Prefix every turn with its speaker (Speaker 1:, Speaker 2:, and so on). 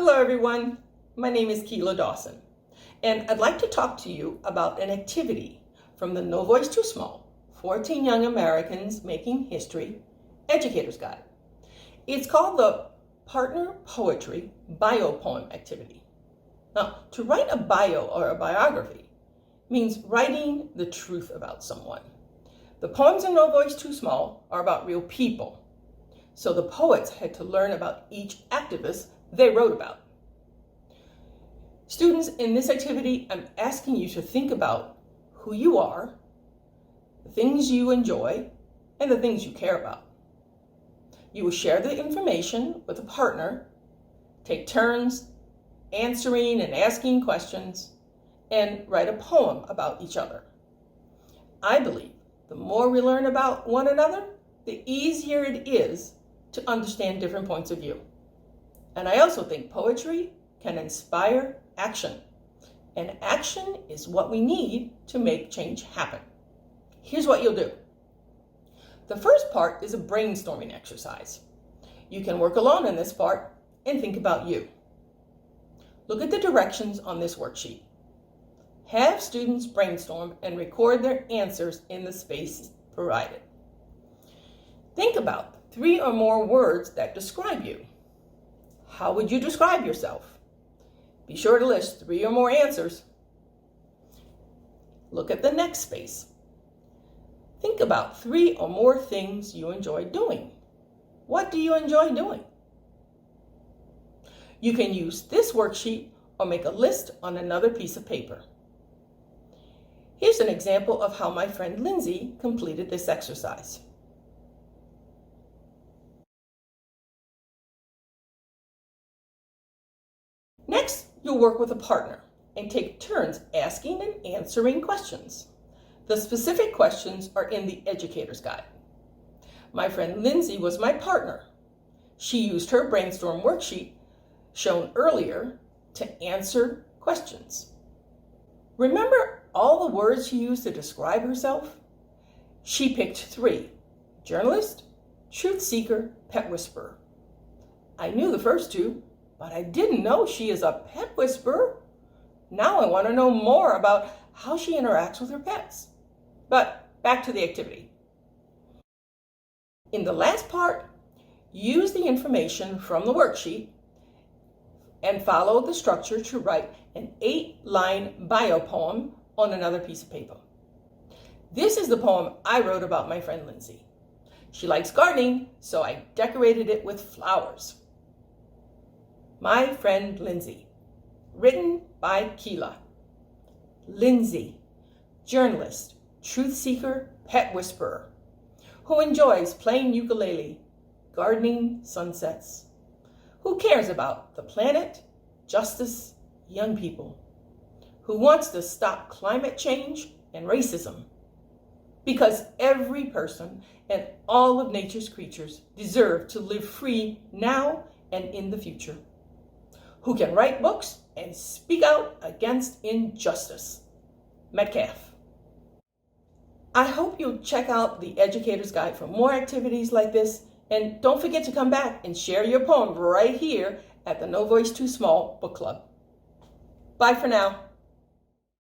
Speaker 1: Hello everyone, my name is Keila Dawson, and I'd like to talk to you about an activity from the No Voice Too Small, 14 Young Americans Making History Educator's Guide. It's called the Partner Poetry Bio Poem Activity. Now, to write a bio or a biography means writing the truth about someone. The poems in No Voice Too Small are about real people, so the poets had to learn about each activist they wrote about. Students, in this activity, I'm asking you to think about who you are, the things you enjoy, and the things you care about. You will share the information with a partner, take turns answering and asking questions, and write a poem about each other. I believe the more we learn about one another, the easier it is to understand different points of view. And I also think poetry can inspire action. And action is what we need to make change happen. Here's what you'll do. The first part is a brainstorming exercise. You can work alone in this part and think about you. Look at the directions on this worksheet. Have students brainstorm and record their answers in the space provided. Think about 3 or more words that describe you. How would you describe yourself? Be sure to list 3 or more answers. Look at the next space. Think about 3 or more things you enjoy doing. What do you enjoy doing? You can use this worksheet or make a list on another piece of paper. Here's an example of how my friend Lindsay completed this exercise. Next, you'll work with a partner and take turns asking and answering questions. The specific questions are in the Educator's Guide. My friend Lindsay was my partner. She used her brainstorm worksheet shown earlier to answer questions. Remember all the words she used to describe herself? She picked 3: journalist, truth seeker, pet whisperer. I knew the first 2, but I didn't know she is a pet whisperer. Now I want to know more about how she interacts with her pets. But back to the activity. In the last part, use the information from the worksheet and follow the structure to write an 8-line bio poem on another piece of paper. This is the poem I wrote about my friend Lindsay. She likes gardening, so I decorated it with flowers. My friend Lindsay, written by Keila. Lindsay, journalist, truth seeker, pet whisperer, who enjoys playing ukulele, gardening, sunsets, who cares about the planet, justice, young people, who wants to stop climate change and racism, because every person and all of nature's creatures deserve to live free now and in the future, who can write books and speak out against injustice. Metcalf. I hope you'll check out the Educator's Guide for more activities like this, and don't forget to come back and share your poem right here at the No Voice Too Small Book Club. Bye for now.